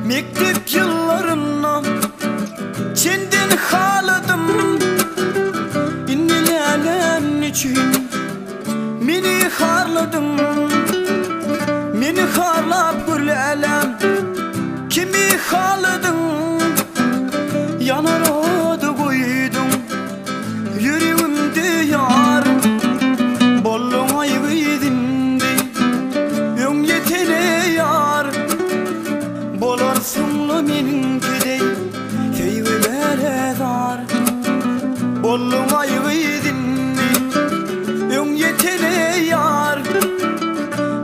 Mektep yıllarından kendin haladım. İnnilerden için meni harladım. Meni harlap gülelem kimi haladın. Yanar adı koydum yüreğimde yar. Bollum ayıydindi ön yetene yar. Bolarsınla meninkidey feyvelere dar. Bollum ayıydindi ön yetene yar.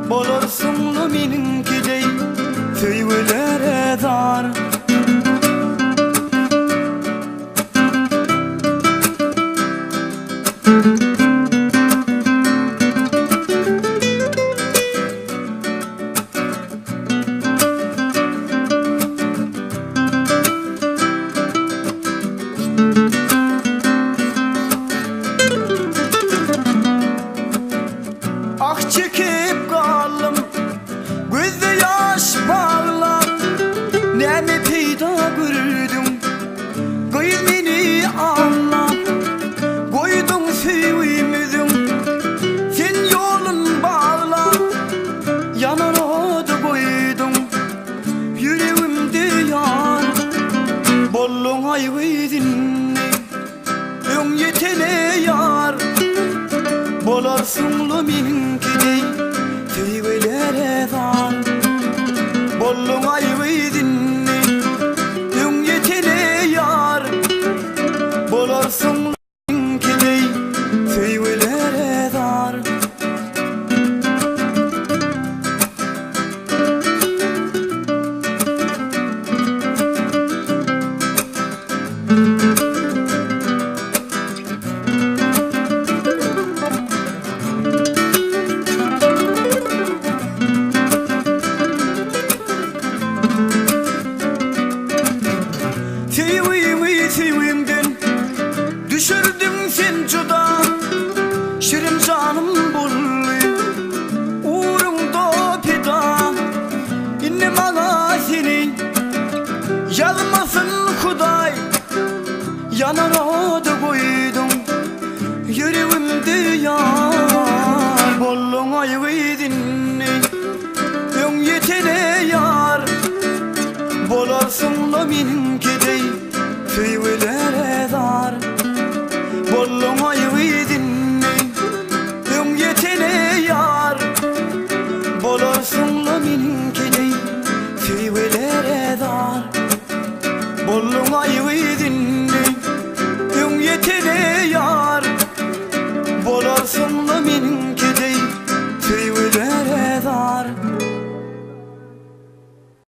Bolarsınla meninkidey feyvelere dar. Ah çekip kaldım gözde yaş bağlar. Nemi peyda gördüm kıyıl beni anla. Koydum sevimizim sen yolun bağla. Yanar adı koydum yüreğimde yar. Bollun ayıydinni ön yetene yar. Bolarsınla meninkidey feyvelere dar. Bollum ayıydinni ön yetene yar. Bolarsınla meninkidey feyvelere dar. Sevimden düşürdün sen cuda. Şirin canım bullu uğrunda pida. İnne bana seni yazmasın Huday. Yanar adı koydum yüreğimde yar. Bollum ayıydinni ön yetene yar. Bolarsınla meninkidey feyvelere dar.